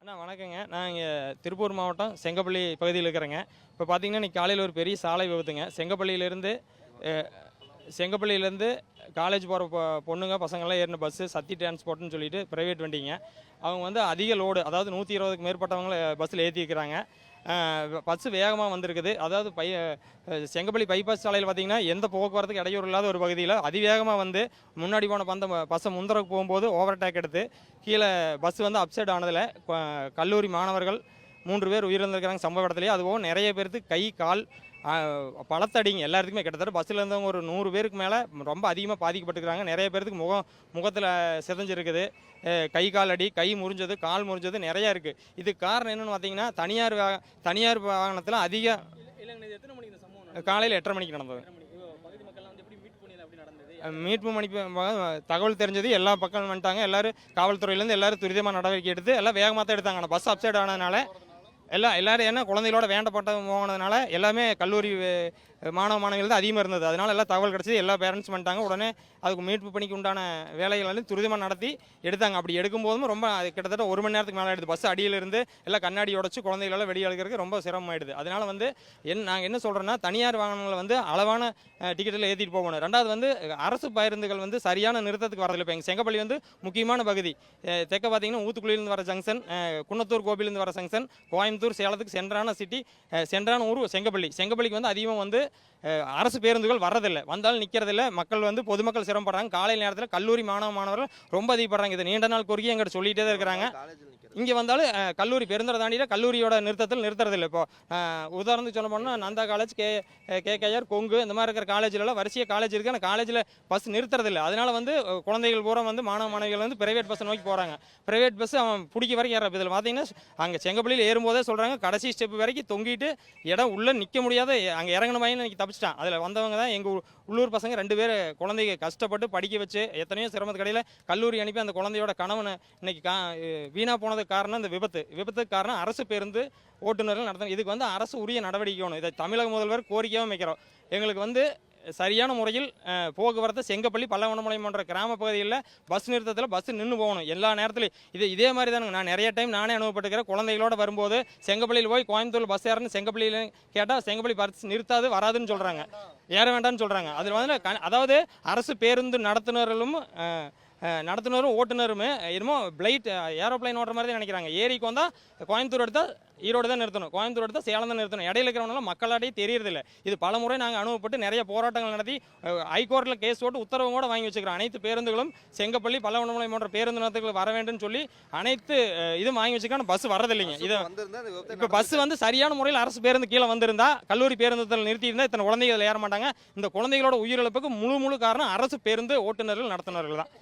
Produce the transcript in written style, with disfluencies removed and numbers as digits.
அண்ணா வணக்கங்க. நான் இங்கே திருப்பூர் மாவட்டம் செங்கப்பள்ளி பகுதியில் இருக்கிறேங்க. இப்போ பார்த்தீங்கன்னா இன்றைக்கி காலையில் ஒரு பெரிய சாலை விபத்துங்க. செங்கப்பள்ளியிலேருந்து காலேஜ் போகிற பொண்ணுங்க பசங்கள்லாம் ஏறின பஸ்ஸு சக்தி டிரான்ஸ்போர்ட்னு சொல்லிட்டு ப்ரைவேட் வண்டிங்க. அவங்க வந்து அதிக லோடு, அதாவது 120க்கு மேற்பட்டவங்களை பஸ்ஸில் ஏற்றிக்கிறாங்க. பஸ்ஸு வேகமாக வந்திருக்குது. அதாவது செங்கப்பள்ளி பைபாஸ் சாலையில் பார்த்தீங்கன்னா எந்த போக்குவரத்துக்கு இடையூறு இல்லாத ஒரு பகுதியில் அதிவேகமாக வந்து முன்னாடி போன பஸ்ஸை முந்தரக்கு போகும்போது ஓவர்டேக் எடுத்து கீழே பஸ் வந்து அப்சைட் ஆனதில் கல்லூரி மாணவர்கள் 3 பேர் உயிரிழந்திருக்கிறாங்க சம்பவ இடத்துலையே. அதுபோக நிறைய பேருக்கு கை கால் பலத்தடிங்க. எல்லாத்துக்குமே கிட்டத்தட்ட பஸ்ஸில் இருந்தவங்க ஒரு 100 பேருக்கு மேலே ரொம்ப அதிகமாக பாதிக்கப்பட்டுருக்காங்க. நிறைய பேருக்கு முகத்தில் சிதைஞ்சிருக்குது. கை கால் அடி, கை முறிஞ்சது, கால் முறிஞ்சது நிறையா இருக்குது. இதுக்கு காரணம் என்னென்னு பார்த்தீங்கன்னா தனியார் வாகனத்தில் அதிக காலையில் 8:30 மணிக்கு நடந்தது. மீட்பு தகவல் தெரிஞ்சது எல்லா பக்கம் வந்துட்டாங்க. எல்லோரும் காவல்துறையிலேருந்து எல்லோரும் துரிதமாக நடவடிக்கை எடுத்து எல்லாம் வேகமாக தான் எடுத்தாங்க. ஆனால் பஸ் அப்சைட் ஆனதுனால எல்லோரும் ஏன்னா குழந்தைகளோட வேண்டப்பட்ட போனதுனால எல்லாமே கல்லூரி மாணவிகள் தான் அதிகமாக இருந்தது. அதனால் எல்லாம் தகவல் கிடச்சிது. எல்லா பேரண்ட்ஸ் பண்ணிட்டாங்க. உடனே அதுக்கு மீட்பு பணிக்கு உண்டான வேலைகள் வந்து துரிதமாக நடத்தி எடுத்தாங்க. அப்படி எடுக்கும்போதும் ரொம்ப கிட்டத்தட்ட 1 மணி நேரத்துக்கு மேலே ஆகிடுது. பஸ் அடியிலிருந்து எல்லாம் கண்ணாடி உடச்சி குழந்தைகளெல்லாம் வெளியே எடுக்கிறதுக்கு ரொம்ப சிரமமாயிடுது. அதனால் வந்து நாங்கள் என்ன சொல்கிறோன்னா தனியார் வாகனங்களை வந்து அளவான டிக்கெட்டில் ஏற்றிட்டு போகணும். ரெண்டாவது வந்து அரசு பேருந்துகள் வந்து சரியான நிறுத்தத்துக்கு வரதில்லை. இப்போ எங்கள் செங்கப்பள்ளி வந்து முக்கியமான பகுதி. தெற்க பார்த்தீங்கன்னா ஊத்துக்குளியிலேருந்து வர ஜங்ஷன், குன்னத்தூர் கோபிலேருந்து வர ஜங்ஷன், கோயம்புத்தூர் சேலத்துக்கு சென்றான ஊர் செங்கப்பள்ளிக்கு வந்து அதிகமாக வந்து அரசு பேருந்துகள் வர்றதில்லை. வந்தாலும் நிற்கிறதில்ல. மக்கள் வந்து பொதுமக்கள் சிரமப்படுறாங்க. காலை நேரத்தில் கல்லூரி மாணவர்கள் ரொம்ப அதிகப்படுறாங்க. இது நீண்ட நாள் கோரிக்கை எங்கிட்ட சொல்லிகிட்டே தான் இருக்கிறாங்க. இங்கே வந்தாலும் கல்லூரி பெருந்தரை தாண்டிட கல்லூரியோட நிறுத்ததில்லை. இப்போ உதாரணத்துக்கு சொல்ல போனால் நந்தா காலேஜ், கேகேஆர், கொங்கு இந்த மாதிரி இருக்கிற காலேஜிலலாம் வரிசையாக காலேஜ் இருக்குது. ஆனால் காலேஜில் பஸ் நிறுத்துறதில்லை. அதனால் வந்து குழந்தைகள் பூரா வந்து மாணவிகள் வந்து பிரைவேட் பஸ்ஸை நோக்கி போகிறாங்க. பிரைவேட் பஸ் அவன் பிடிக்க வரைக்கும் ஏற. இதில் பார்த்தீங்கன்னா அங்கே செங்கப்பள்ளியில் ஏறும்போதே சொல்கிறாங்க கடைசி ஸ்டெப் வரைக்கும் தொங்கிட்டு இடம் உள்ளே நிற்க முடியாத அங்கே இறங்கின பையன் இன்னைக்கு தப்பிச்சிட்டான். அதில் வந்தவங்க தான் எங்கள் உள்ளூர் பசங்க 2 பேர் குழந்தைங்க கஷ்டப்பட்டு படிக்க வச்சு எத்தனையோ சிரமத்து கடையில் கல்லூரி அனுப்பி அந்த குழந்தையோட கணவனை இன்னைக்கு வீணாக போனதுக்கு காரணம் இந்த விபத்துக்கு காரணம் அரசு பேருந்து ஓட்டுநர்கள் நடத்தணும். இதுக்கு வந்து அரசு உரிய நடவடிக்கை வேணும். இதை தமிழக முதல்வர் கோரிக்கையாக வைக்கிறோம். எங்களுக்கு வந்து சரியான முறையில் போக்குவரத்து செங்கப்பள்ளி பல்லவனமலை போன்ற கிராம பகுதிகளில் பஸ் நிறுத்தத்தில் பஸ் நின்று போகணும் எல்லா நேரத்துலையும். இதே மாதிரி தானுங்க. நான் நிறைய டைம் நானே அனுபவப்பட்டுக்கிறேன். குழந்தைகளோட வரும்போது செங்கப்பள்ளியில் போய் கோயம்புத்தூர் பஸ் ஏறன்னு செங்கப்பள்ளியில் கேட்டால் செங்கப்பள்ளி பஸ் நிறுத்தாது வராதுன்னு சொல்கிறாங்க, ஏற வேண்டாம்னு சொல்கிறாங்க. அதில் வந்து அதாவது அரசு பேருந்து நடத்துனரும் ஓட்டுநருமே என்னமோ பிளைட் ஏரோப்ளைன் ஓட்டுற மாதிரி தான் நினைக்கிறாங்க. ஏரிக்கு வந்தால் கோயம்புத்தூர் எடுத்தால் ஈரோடு தான் நிறுத்தணும், கோயம்புத்தூர் எடுத்தால் சேலம் தான் நிறுத்தணும். இடையில இருக்கிறவங்களாம் மக்களாட்டே தெரியறதில்லை. இது பல முறை நாங்கள் அனுபவப்பட்டு நிறைய போராட்டங்கள் நடத்தி ஹைகோர்ட்டில் கேஸ் போட்டு உத்தரவு கூட வாங்கி வச்சுக்கிறோம். அனைத்து பேருந்துகளும் செங்கப்பள்ளி பல்லவனமலை போன்ற பேருந்து நிறுத்தங்கள் வர வேண்டும் சொல்லி அனைத்து இதுவும் வாங்கி வச்சுக்கணும். பஸ் வரதில்லைங்க. இதை இப்போ பஸ் வந்து சரியான முறையில் அரசு பேருந்து கீழே வந்திருந்தா கல்லூரி பேருந்துகள் நிறுத்தியிருந்தால் இத்தனை குழந்தைகள் ஏற மாட்டாங்க. இந்த குழந்தைகளோட உயிரிழப்புக்கு முழு காரணம் அரசு பேருந்து ஓட்டுநர்கள் நடத்துனர்கள் தான்.